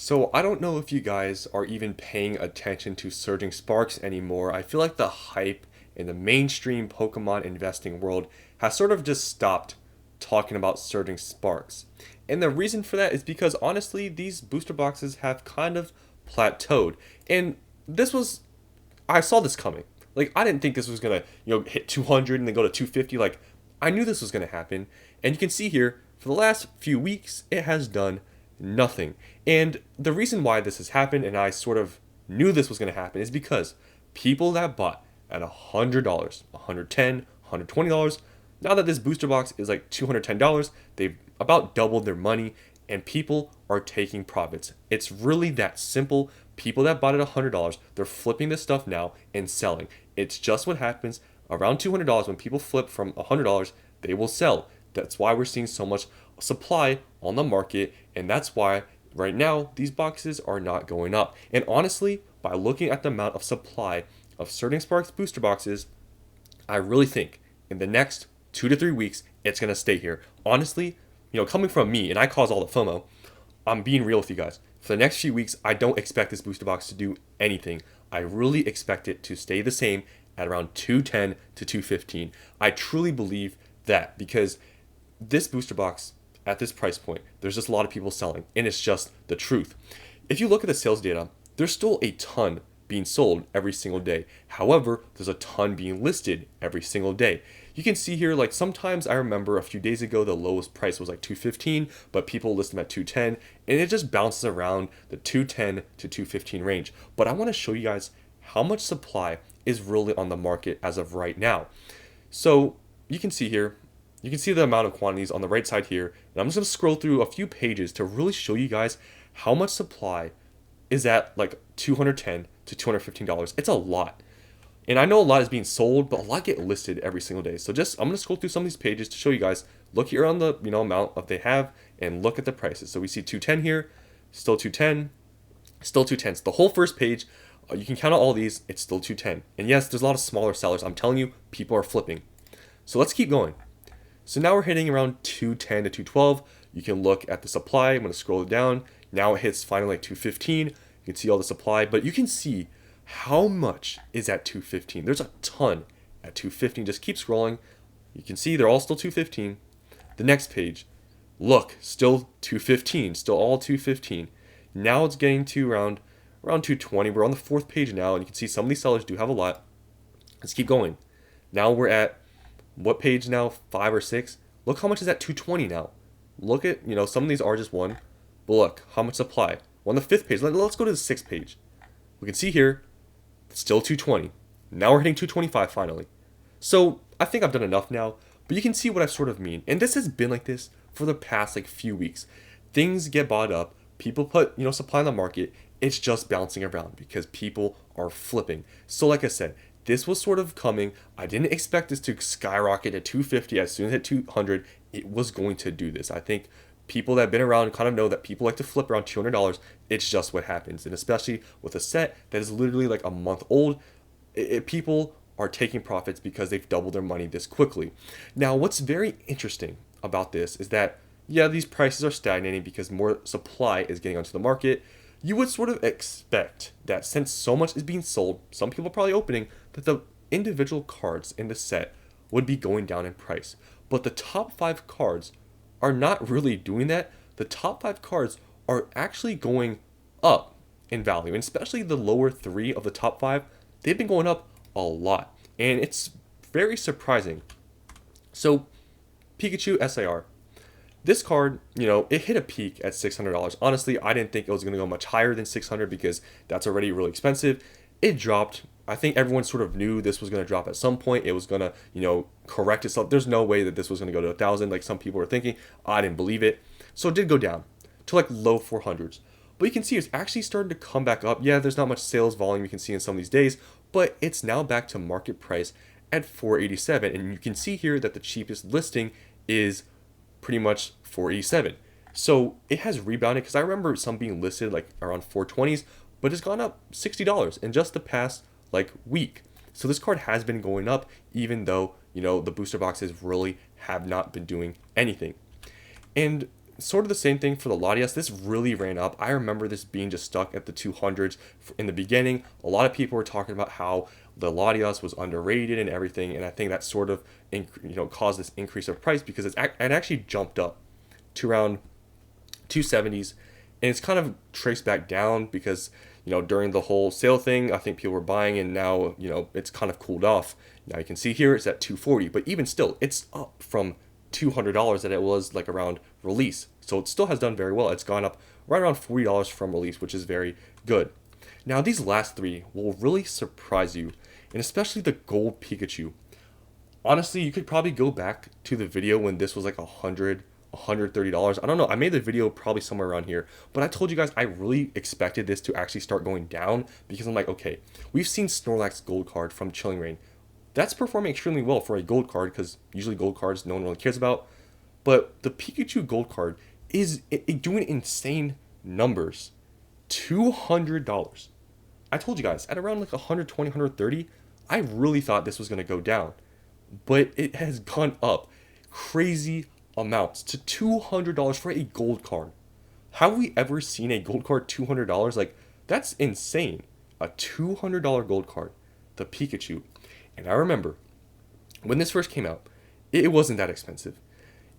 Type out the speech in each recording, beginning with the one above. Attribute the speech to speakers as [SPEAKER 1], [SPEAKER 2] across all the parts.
[SPEAKER 1] So I don't know if you guys are even paying attention to Surging Sparks anymore. I feel like the hype in the mainstream Pokemon investing world has sort of just stopped talking about Surging Sparks. And the reason for that is because honestly, these booster boxes have kind of plateaued. And this was I saw this coming. Like I didn't think this was gonna, hit 200 and then go to 250. Like I knew this was gonna happen. And you can see here, for the last few weeks, it has done nothing. And the reason why this has happened, and I sort of knew this was gonna happen, is because people that bought at $100, $110, $120, now that this booster box is like $210, they've about doubled their money and people are taking profits. It's really that simple. People that bought it $100, they're flipping this stuff now and selling. It's just what happens around $200 when people flip from $100, they will sell. That's why we're seeing so much supply on the market, and that's why right now these boxes are not going up. And honestly, by looking at the amount of supply of Surging Sparks booster boxes, I really think in the next 2 to 3 weeks it's gonna stay here. Honestly, coming from me, and I cause all the FOMO, I'm being real with you guys. For the next few weeks, I don't expect this booster box to do anything. I really expect it to stay the same at around 210 to 215. I truly believe that because this booster box at this price point, there's just a lot of people selling, and it's just the truth. If you look at the sales data, there's still a ton being sold every single day. However, there's a ton being listed every single day. You can see here, like sometimes I remember a few days ago, the lowest price was like 215, but people list them at 210, and it just bounces around the 210 to 215 range. But I want to show you guys how much supply is really on the market as of right now. So you can see here, you can see the amount of quantities on the right side here, and I'm just going to scroll through a few pages to really show you guys how much supply is at like $210 to $215. It's a lot. And I know a lot is being sold, but a lot get listed every single day. So I'm going to scroll through some of these pages to show you guys. Look here on the amount of they have and look at the prices. So we see 210 here, still 210, still 210. So the whole first page, you can count out all these, it's still 210. And yes, there's a lot of smaller sellers. I'm telling you, people are flipping. So let's keep going. So now we're hitting around 210 to 212. You can look at the supply. I'm going to scroll it down. Now it hits finally like 215. You can see all the supply, but you can see how much is at 215. There's a ton at 215. Just keep scrolling. You can see they're all still 215. The next page, look, still 215, still all 215. Now it's getting to around 220. We're on the fourth page now, and you can see some of these sellers do have a lot. Let's keep going. Now we're at what page now? 5 or 6. Look how much is at 220 now. Look at, some of these are just one, but look how much supply. We're on the fifth page. Let's go to the sixth page. We can see here, still 220. Now we're hitting 225 finally. So I think I've done enough now, but you can see what I sort of mean. And this has been like this for the past few weeks. Things get bought up. People put, supply on the market. It's just bouncing around because people are flipping. So like I said, this was sort of coming. I didn't expect this to skyrocket at 250 as soon as it hit 200. It was going to do this. I think people that have been around kind of know that people like to flip around $200. It's just what happens. And especially with a set that is literally like a month old, people are taking profits because they've doubled their money this quickly. Now, what's very interesting about this is that, yeah, these prices are stagnating because more supply is getting onto the market. You would sort of expect that since so much is being sold, some people are probably opening, that the individual cards in the set would be going down in price. But the top 5 cards are not really doing that. The top 5 cards are actually going up in value, and especially the lower 3 of the top 5, they've been going up a lot, and it's very surprising. So Pikachu SAR, this card, it hit a peak at $600. Honestly, I didn't think it was going to go much higher than $600 because that's already really expensive. It dropped. I think everyone sort of knew this was going to drop at some point. It was going to, correct itself. There's no way that this was going to go to 1,000 like some people were thinking. I didn't believe it. So it did go down to like low 400s. But you can see it's actually starting to come back up. Yeah, there's not much sales volume you can see in some of these days, but it's now back to market price at 487. And you can see here that the cheapest listing is pretty much 487. So it has rebounded because I remember some being listed like around 420s, but it's gone up $60 in just the past week. So this card has been going up even though, the booster boxes really have not been doing anything. And sort of the same thing for the Latias. This really ran up. I remember this being just stuck at the 200s in the beginning. A lot of people were talking about how the Latias was underrated and everything, and I think that sort of caused this increase of price because it actually jumped up to around 270s, and it's kind of traced back down because during the whole sale thing, I think people were buying, and now it's kind of cooled off. Now you can see here it's at 240, but even still, it's up from $200 that it was like around release. So it still has done very well. It's gone up right around $40 from release, which is very good. Now these last three will really surprise you, and especially the gold Pikachu. Honestly, you could probably go back to the video when this was like $130. I don't know. I made the video probably somewhere around here, but I told you guys I really expected this to actually start going down because I'm like, okay, we've seen Snorlax gold card from Chilling Reign. That's performing extremely well for a gold card because usually gold cards no one really cares about. But the Pikachu gold card is doing insane numbers. $200. I told you guys, at around like 120, 130, I really thought this was going to go down. But it has gone up crazy amounts to $200 for a gold card. Have we ever seen a gold card $200? Like, that's insane. A $200 gold card, the Pikachu. And I remember when this first came out, it wasn't that expensive.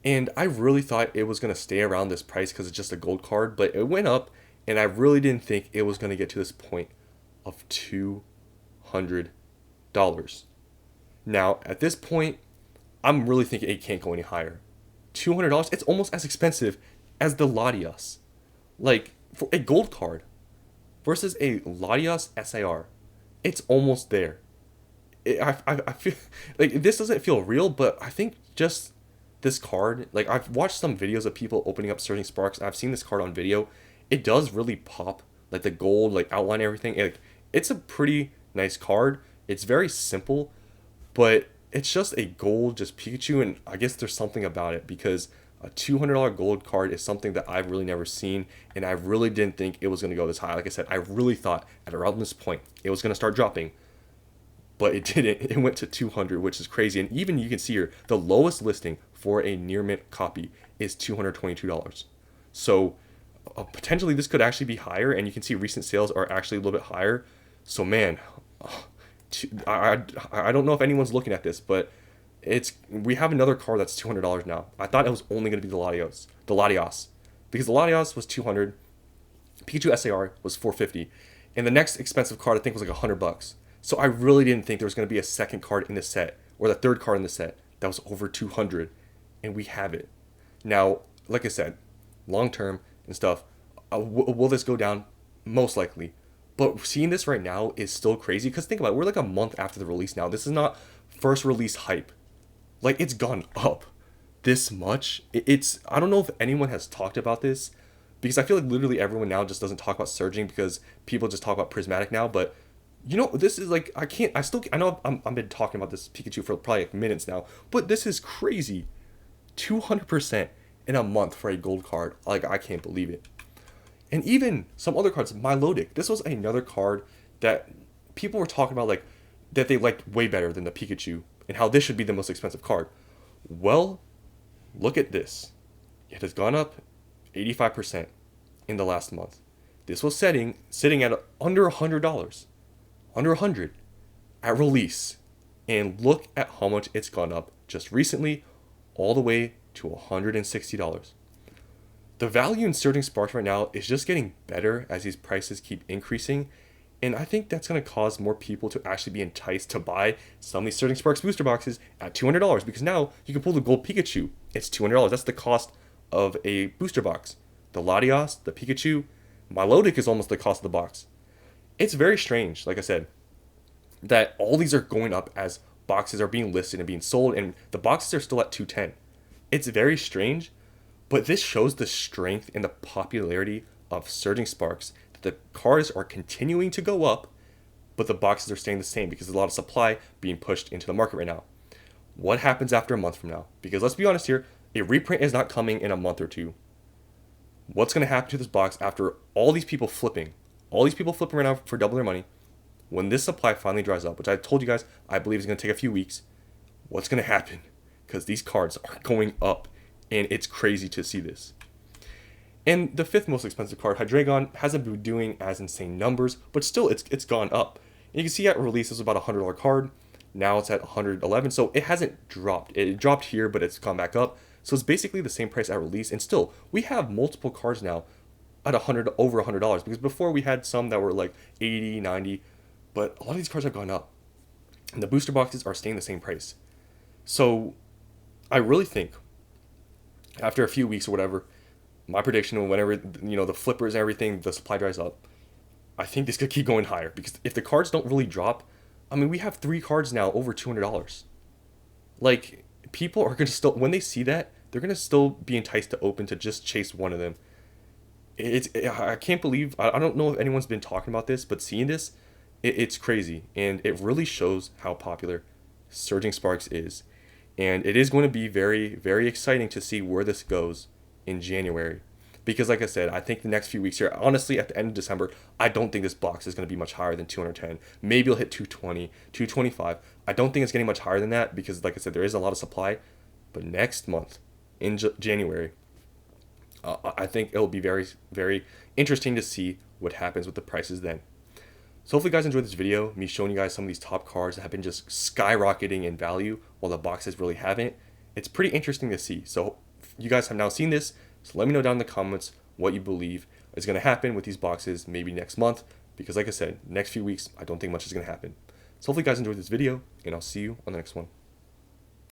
[SPEAKER 1] And I really thought it was going to stay around this price because it's just a gold card, but it went up, and I really didn't think it was going to get to this point of $200. Now, at this point, I'm really thinking it can't go any higher. $200, it's almost as expensive as the Latias. Like, for a gold card versus a Latias SAR, it's almost there. I feel like this doesn't feel real, but I think just this card, like I've watched some videos of people opening up Surging Sparks. I've seen this card on video. It does really pop, like the gold, like outline everything. It's a pretty nice card. It's very simple, but it's just a gold, just Pikachu, and I guess there's something about it because a $200 gold card is something that I've really never seen, and I really didn't think it was going to go this high. Like I said, I really thought at around this point it was going to start dropping. But it didn't. It went to 200, which is crazy. And even you can see here, the lowest listing for a near mint copy is $222. So potentially this could actually be higher, and you can see recent sales are actually a little bit higher. So man, I don't know if anyone's looking at this, but we have another card that's $200 now. I thought it was only going to be the Latias, because the Latias was $200, Pikachu SAR was $450, and the next expensive card I think was like $100. So I really didn't think there was going to be a second card in the set, or the third card in the set, that was over $200, and we have it. Now, like I said, long term and stuff, will this go down? Most likely. But seeing this right now is still crazy, because think about it, we're like a month after the release now. This is not first release hype. Like, it's gone up this much. I don't know if anyone has talked about this, because I feel like literally everyone now just doesn't talk about surging because people just talk about prismatic now, but this is like, I know I've been talking about this Pikachu for probably like minutes now, but this is crazy. 200% in a month for a gold card. Like, I can't believe it. And even some other cards, Milotic. This was another card that people were talking about, like, that they liked way better than the Pikachu, and how this should be the most expensive card. Well, look at this. It has gone up 85% in the last month. This was sitting at under $100. Under 100 at release, and look at how much it's gone up just recently, all the way to $160. The value in Surging Sparks right now is just getting better as these prices keep increasing, and I think that's going to cause more people to actually be enticed to buy some of these Surging Sparks booster boxes at $200, because now you can pull the gold Pikachu. It's $200. That's the cost of a booster box. The Latias, the Pikachu, Milotic is almost the cost of the box. It's very strange, like I said, that all these are going up as boxes are being listed and being sold, and the boxes are still at $210. It's very strange, but this shows the strength and the popularity of Surging Sparks. That the cards are continuing to go up, but the boxes are staying the same because there's a lot of supply being pushed into the market right now. What happens after a month from now? Because let's be honest here, a reprint is not coming in a month or two. What's going to happen to this box after all these people flipping? All these people flipping right now for double their money. When this supply finally dries up, which I told you guys I believe is going to take a few weeks, what's going to happen? Because these cards are going up, and it's crazy to see this. And the fifth most expensive card, Hydreigon, hasn't been doing as insane numbers, but still it's gone up. And you can see at release it was about a $100 card. Now it's at 111, so it hasn't dropped. It dropped here, but it's gone back up. So it's basically the same price at release. And still, we have multiple cards now at over $100, because before we had some that were like 80, 90, but a lot of these cards have gone up. And the booster boxes are staying the same price. So I really think after a few weeks or whatever, my prediction, whenever the flippers and everything, the supply dries up, I think this could keep going higher, because if the cards don't really drop, I mean, we have 3 cards now over $200. Like, people are gonna still, when they see that, they're gonna still be enticed to open to just chase one of them. I can't believe, I don't know if anyone's been talking about this, but seeing this, it's crazy, and it really shows how popular Surging Sparks is. And it is going to be very, very exciting to see where this goes in January. Because like I said, I think the next few weeks here, honestly, at the end of December, I don't think this box is going to be much higher than 210. Maybe it'll hit 220, 225. I don't think it's getting much higher than that, because like I said, there is a lot of supply. But next month, in January, I think it'll be very, very interesting to see what happens with the prices then. So hopefully you guys enjoyed this video, me showing you guys some of these top cards that have been just skyrocketing in value while the boxes really haven't. It's pretty interesting to see. So you guys have now seen this, so let me know down in the comments what you believe is going to happen with these boxes maybe next month, because like I said, next few weeks, I don't think much is going to happen. So hopefully you guys enjoyed this video, and I'll see you on the next one.